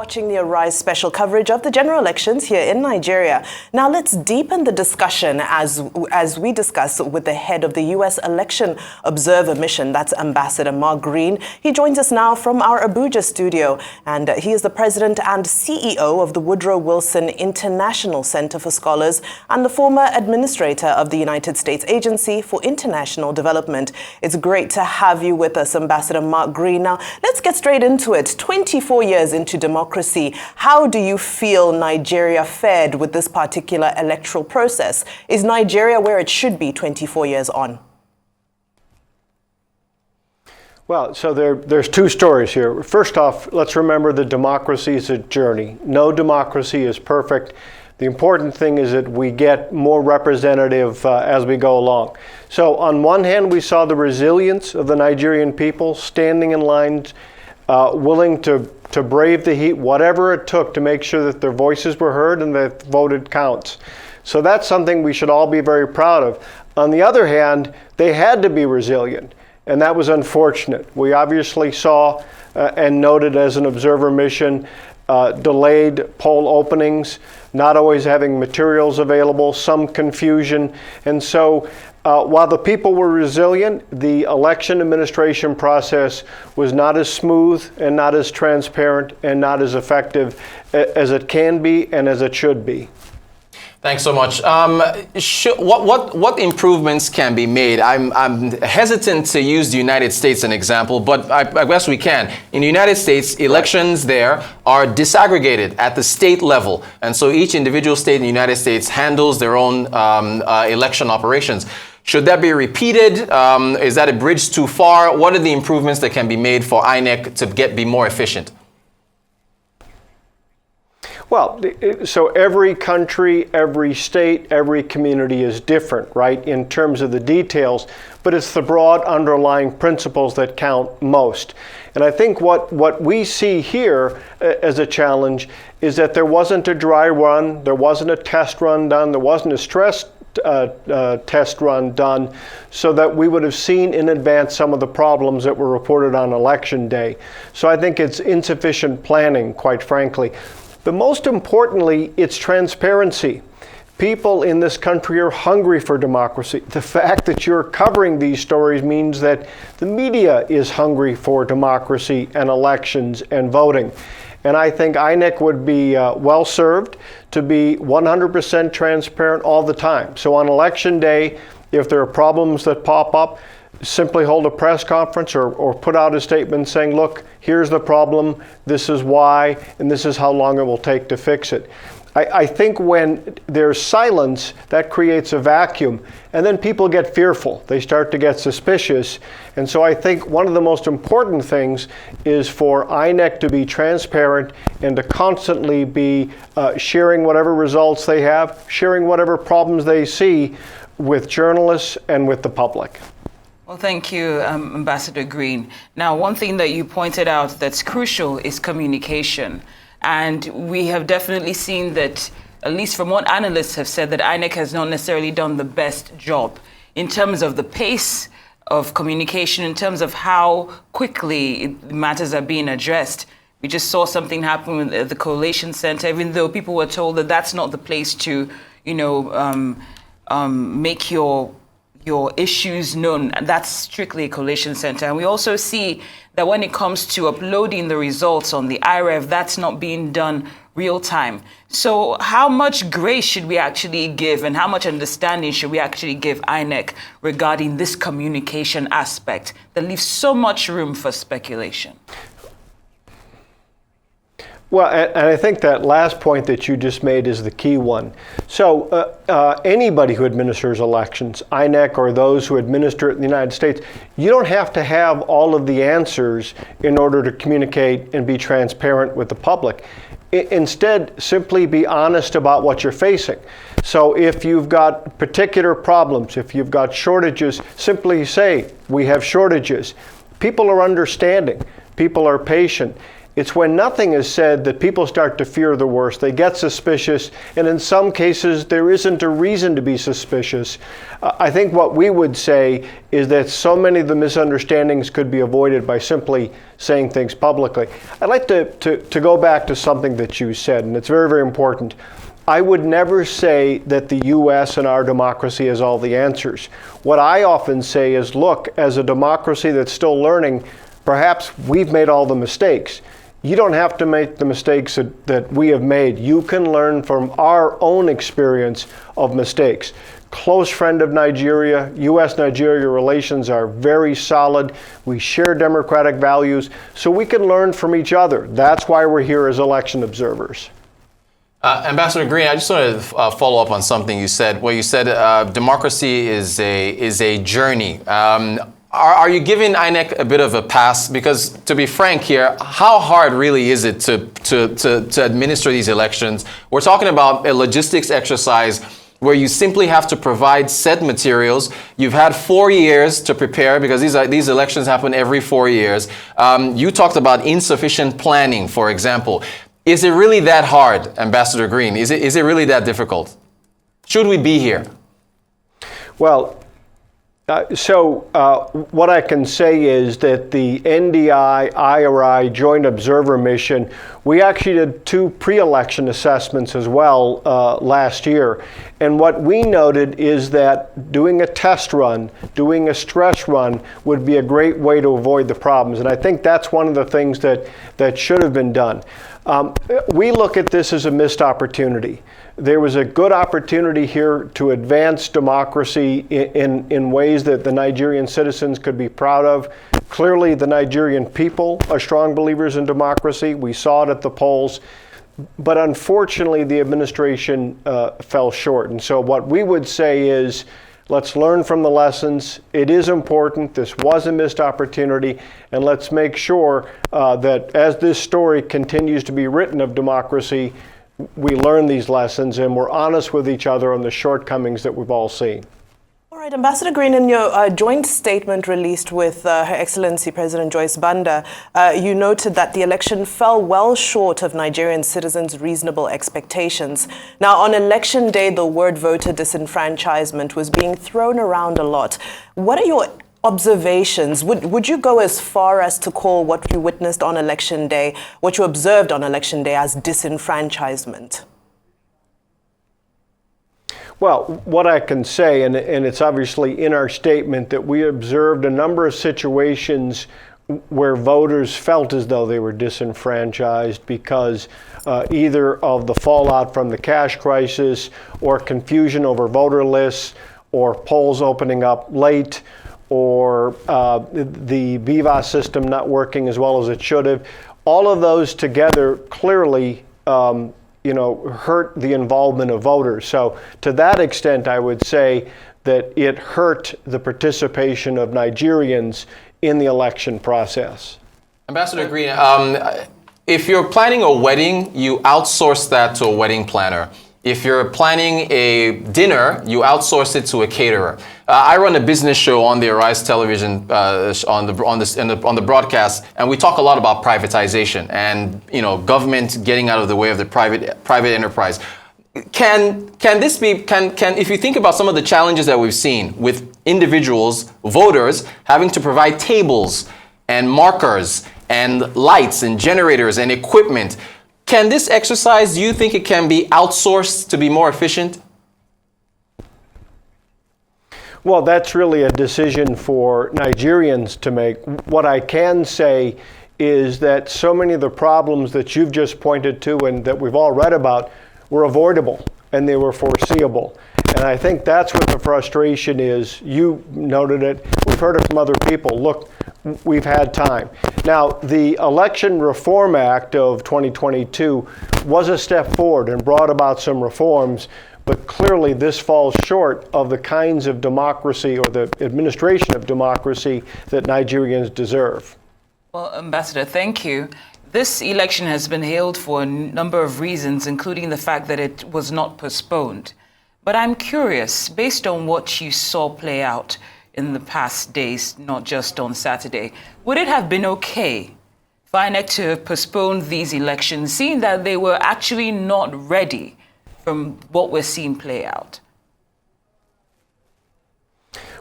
watching the Arise special coverage of the general elections here in Nigeria. Now let's deepen the discussion as we discuss with the head of the U.S. Election Observer Mission, that's Ambassador Mark Green. He joins us now from our Abuja studio, and he is the president and CEO of the Woodrow Wilson International Center for Scholars and the former administrator of the United States Agency for International Development. It's great to have you with us, Ambassador Mark Green. Now, let's get straight into it. 24 years into democracy, how do you feel Nigeria fared with this particular electoral process? Is Nigeria where it should be 24 years on? Well, so there's two stories here. First off, let's remember that democracy is a journey. No democracy is perfect. The important thing is that we get more representative as we go along. So on one hand, we saw the resilience of the Nigerian people standing in lines, willing to brave the heat, whatever it took to make sure that their voices were heard and that voted counts. So that's something we should all be very proud of. On the other hand, they had to be resilient, and that was unfortunate. We obviously saw and noted as an observer mission delayed poll openings, not always having materials available, some confusion. And so while the people were resilient, the election administration process was not as smooth and not as transparent and not as effective as it can be and as it should be. Thanks so much. What improvements can be made? I'm hesitant to use the United States as an example, but I guess we can. In the United States, elections there are disaggregated at the state level. And so each individual state in the United States handles their own election operations. Should that be repeated? Is that a bridge too far? What are the improvements that can be made for INEC to be more efficient? Well, so every country, every state, every community is different, right, in terms of the details, but it's the broad underlying principles that count most. And I think what we see here as a challenge is that there wasn't a dry run, there wasn't a test run done, there wasn't a stress test run done, so that we would have seen in advance some of the problems that were reported on election day. So I think it's insufficient planning, quite frankly. But most importantly, it's transparency. People in this country are hungry for democracy. The fact that you're covering these stories means that the media is hungry for democracy and elections and voting. And I think INEC would be well served to be 100% transparent all the time. So on election day, if there are problems that pop up, simply hold a press conference or put out a statement saying, look, here's the problem, this is why, and this is how long it will take to fix it. I think when there's silence, that creates a vacuum, and then people get fearful. They start to get suspicious. And so I think one of the most important things is for INEC to be transparent and to constantly be sharing whatever results they have, sharing whatever problems they see with journalists and with the public. Well, thank you, Ambassador Green. Now, one thing that you pointed out that's crucial is communication. And we have definitely seen that, at least from what analysts have said, that INEC has not necessarily done the best job in terms of the pace of communication, in terms of how quickly matters are being addressed. We just saw something happen with the Coalition Center, even though people were told that that's not the place to, make your issues known. That's strictly a coalition center. And we also see that when it comes to uploading the results on the IREV, that's not being done real time. So how much grace should we actually give and how much understanding should we actually give INEC regarding this communication aspect that leaves so much room for speculation? Well, and I think that last point that you just made is the key one. So anybody who administers elections, INEC or those who administer it in the United States, you don't have to have all of the answers in order to communicate and be transparent with the public. Instead, simply be honest about what you're facing. So if you've got particular problems, if you've got shortages, simply say, we have shortages. People are understanding. People are patient. It's when nothing is said that people start to fear the worst. They get suspicious, and in some cases, there isn't a reason to be suspicious. I think what we would say is that so many of the misunderstandings could be avoided by simply saying things publicly. I'd like to go back to something that you said, and it's very, very important. I would never say that the U.S. and our democracy has all the answers. What I often say is, look, as a democracy that's still learning, perhaps we've made all the mistakes. You don't have to make the mistakes that we have made. You can learn from our own experience of mistakes. Close friend of Nigeria, U.S.-Nigeria relations are very solid. We share democratic values, so we can learn from each other. That's why we're here as election observers. Ambassador Green, I just want to follow up on something you said. Well, you said democracy is a journey. Are you giving INEC a bit of a pass? Because to be frank here, how hard really is it to administer these elections? We're talking about a logistics exercise where you simply have to provide set materials. You've had 4 years to prepare because these elections happen every 4 years. You talked about insufficient planning, for example. Is it really that hard, Ambassador Green? Is it really that difficult? Should we be here? Well, what I can say is that the NDI-IRI Joint Observer Mission, we actually did 2 pre-election assessments as well last year. And what we noted is that doing a test run, doing a stress run would be a great way to avoid the problems. And I think that's one of the things that should have been done. We look at this as a missed opportunity. There was a good opportunity here to advance democracy in ways that the Nigerian citizens could be proud of. Clearly, the Nigerian people are strong believers in democracy. We saw it at the polls. But unfortunately, the administration fell short. And so what we would say is, let's learn from the lessons. It is important. This was a missed opportunity. And let's make sure that as this story continues to be written of democracy, we learn these lessons and we're honest with each other on the shortcomings that we've all seen. All right, Ambassador Green, in your joint statement released with Her Excellency President Joyce Banda, you noted that the election fell well short of Nigerian citizens' reasonable expectations. Now, on election day, the word voter disenfranchisement was being thrown around a lot. What are your observations? Would you go as far as to call what you witnessed on election day, what you observed on election day, as disenfranchisement? Well, what I can say, and it's obviously in our statement, that we observed a number of situations where voters felt as though they were disenfranchised because either of the fallout from the cash crisis or confusion over voter lists or polls opening up late or the BVAS system not working as well as it should have. All of those together clearly hurt the involvement of voters. So to that extent, I would say that it hurt the participation of Nigerians in the election process. Ambassador Green, if you're planning a wedding, you outsource that to a wedding planner. If you're planning a dinner, you outsource it to a caterer. I run a business show on the Arise television on the broadcast, and we talk a lot about privatization and government getting out of the way of the private enterprise. Can this be? If you think about some of the challenges that we've seen with individuals, voters having to provide tables and markers and lights and generators and equipment. Can this exercise, do you think it can be outsourced to be more efficient? Well, that's really a decision for Nigerians to make. What I can say is that so many of the problems that you've just pointed to and that we've all read about were avoidable and they were foreseeable. And I think that's what the frustration is. You noted it. We've heard it from other people. Look, we've had time. Now, the Election Reform Act of 2022 was a step forward and brought about some reforms, but clearly this falls short of the kinds of democracy or the administration of democracy that Nigerians deserve. Well, Ambassador, thank you. This election has been hailed for a number of reasons, including the fact that it was not postponed. But I'm curious, based on what you saw play out in the past days, not just on Saturday, would it have been okay for INEC to have postponed these elections, seeing that they were actually not ready from what we're seeing play out?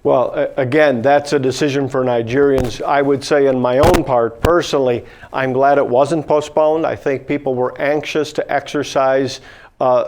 Well, again, that's a decision for Nigerians. I would say on my own part, personally, I'm glad it wasn't postponed. I think people were anxious to exercise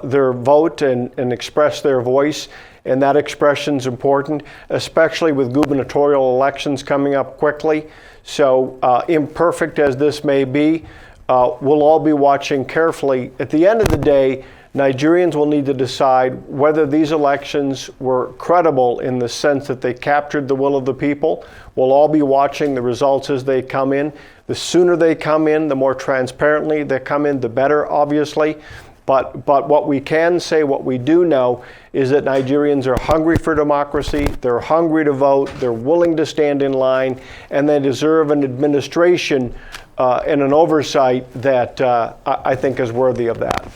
their vote and express their voice, and that expression is important, especially with gubernatorial elections coming up quickly. So imperfect as this may be, we'll all be watching carefully. At the end of the day, Nigerians will need to decide whether these elections were credible in the sense that they captured the will of the people. We'll all be watching the results as they come in. The sooner they come in, the more transparently they come in, the better, obviously. But what we can say, what we do know, is that Nigerians are hungry for democracy, they're hungry to vote, they're willing to stand in line, and they deserve an administration and an oversight that I think is worthy of that.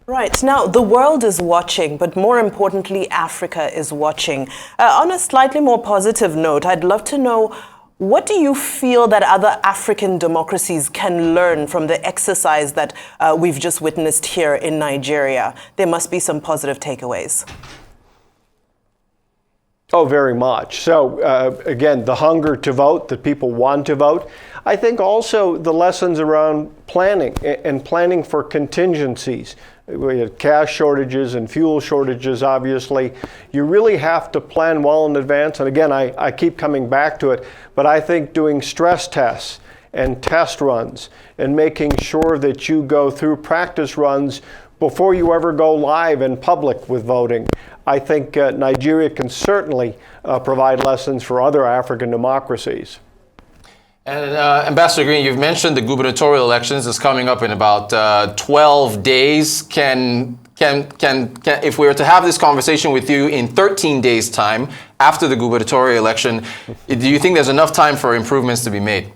Right. Now, the world is watching, but more importantly, Africa is watching. On a slightly more positive note, I'd love to know, what do you feel that other African democracies can learn from the exercise that we've just witnessed here in Nigeria? There must be some positive takeaways. Oh, very much. So, again, the hunger to vote, that people want to vote. I think also the lessons around planning and planning for contingencies. We had cash shortages and fuel shortages, obviously. You really have to plan well in advance. And again, I keep coming back to it, but I think doing stress tests and test runs and making sure that you go through practice runs before you ever go live in public with voting. I think Nigeria can certainly provide lessons for other African democracies. And Ambassador Green, you've mentioned the gubernatorial elections is coming up in about 12 days. Can if we were to have this conversation with you in 13 days' time after the gubernatorial election, do you think there's enough time for improvements to be made?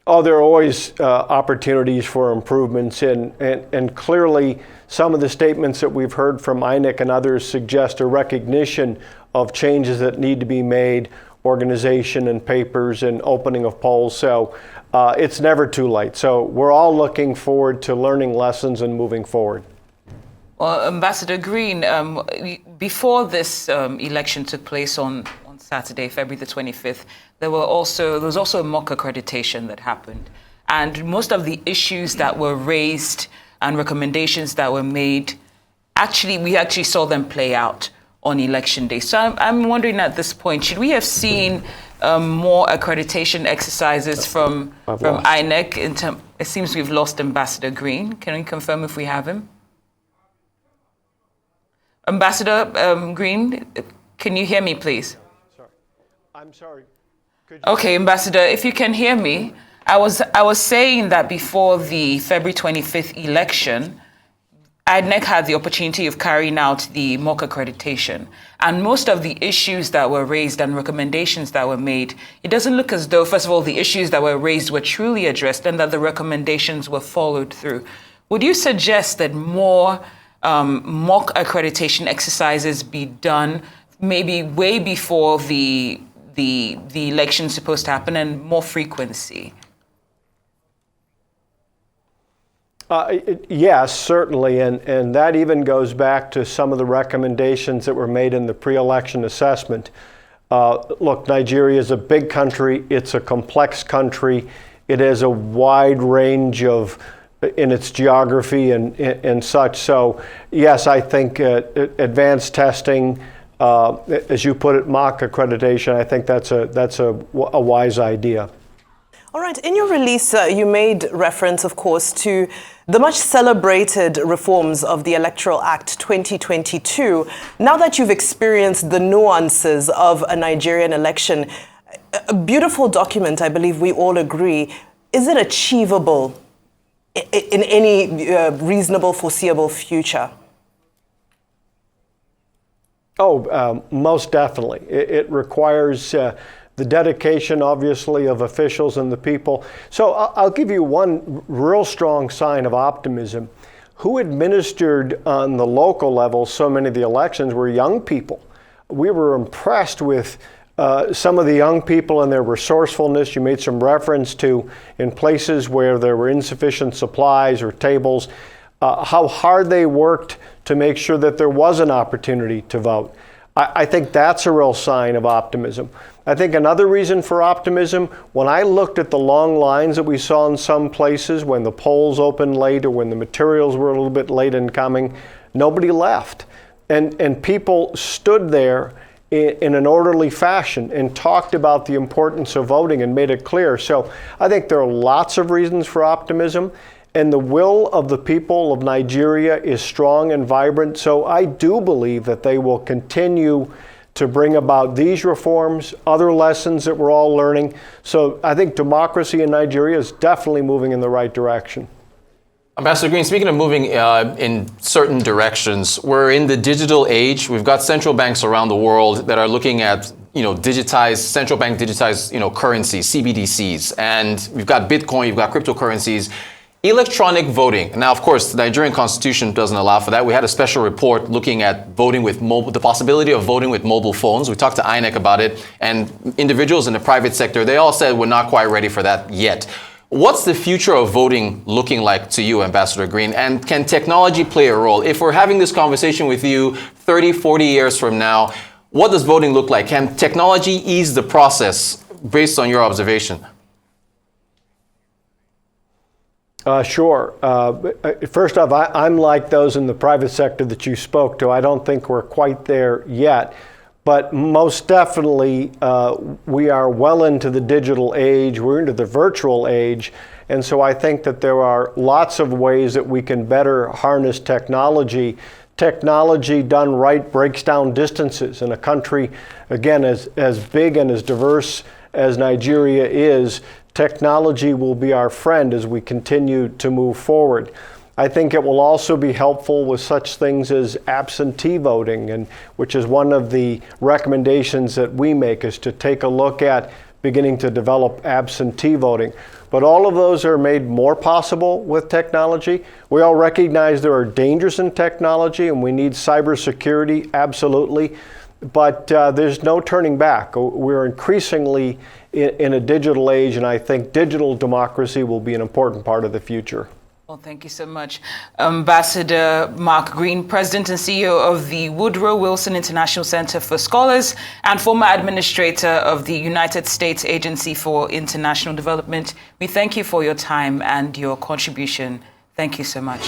Oh, there are always opportunities for improvements, and clearly some of the statements that we've heard from INEC and others suggest a recognition of changes that need to be made, organization and papers and opening of polls. So it's never too late. So we're all looking forward to learning lessons and moving forward. Well, Ambassador Green, before this election took place on Saturday, February the 25th, there was also a mock accreditation that happened. And most of the issues that were raised and recommendations that were made, we actually saw them play out on election day. So I'm wondering at this point, should we have seen more accreditation exercises from INEC? It seems we've lost Ambassador Green. Can we confirm if we have him? Ambassador Green, can you hear me, please? Sorry. I'm sorry. Okay, Ambassador, if you can hear me, I was saying that before the February 25th election, INEC had the opportunity of carrying out the mock accreditation. And most of the issues that were raised and recommendations that were made, it doesn't look as though, first of all, the issues that were raised were truly addressed and that the recommendations were followed through. Would you suggest that more mock accreditation exercises be done maybe way before the election's supposed to happen, and more frequency? Yes, certainly, and that even goes back to some of the recommendations that were made in the pre-election assessment. Look, Nigeria is a big country, it's a complex country, it has a wide range in its geography and such. So yes, I think advanced testing, as you put it, mock accreditation, I think that's a wise idea. All right, in your release, you made reference, of course, to the much celebrated reforms of the Electoral Act 2022. Now that you've experienced the nuances of a Nigerian election, a beautiful document, I believe we all agree. Is it achievable in any reasonable, foreseeable future? Oh, most definitely. It requires the dedication, obviously, of officials and the people. So I'll give you one real strong sign of optimism. Who administered on the local level so many of the elections were young people. We were impressed with some of the young people and their resourcefulness. You made some reference to in places where there were insufficient supplies or tables, how hard they worked to make sure that there was an opportunity to vote. I think that's a real sign of optimism. I think another reason for optimism, when I looked at the long lines that we saw in some places when the polls opened late or when the materials were a little bit late in coming, nobody left. And people stood there in an orderly fashion and talked about the importance of voting and made it clear. So I think there are lots of reasons for optimism, and the will of the people of Nigeria is strong and vibrant. So I do believe that they will continue to bring about these reforms, other lessons that we're all learning. So I think democracy in Nigeria is definitely moving in the right direction. Ambassador Green, speaking of moving in certain directions, we're in the digital age. We've got central banks around the world that are looking at, central bank digitized, currencies, CBDCs, and we've got Bitcoin, you've got cryptocurrencies. Electronic voting. Now, of course, the Nigerian Constitution doesn't allow for that. We had a special report looking at voting with the possibility of voting with mobile phones. We talked to INEC about it, and individuals in the private sector, they all said we're not quite ready for that yet. What's the future of voting looking like to you, Ambassador Green? And can technology play a role? If we're having this conversation with you 30, 40 years from now, what does voting look like? Can technology ease the process based on your observation? Sure. First off, I'm like those in the private sector that you spoke to. I don't think we're quite there yet. But most definitely, we are well into the digital age. We're into the virtual age. And so I think that there are lots of ways that we can better harness technology. Technology done right breaks down distances. In a country, again, as big and as diverse as Nigeria is, technology will be our friend as we continue to move forward. I think it will also be helpful with such things as absentee voting, and which is one of the recommendations that we make, is to take a look at beginning to develop absentee voting. But all of those are made more possible with technology. We all recognize there are dangers in technology and we need cybersecurity, absolutely. But there's no turning back. We're increasingly in a digital age, and I think digital democracy will be an important part of the future. Well, thank you so much. Ambassador Mark Green, President and CEO of the Woodrow Wilson International Center for Scholars and former administrator of the United States Agency for International Development. We thank you for your time and your contribution. Thank you so much.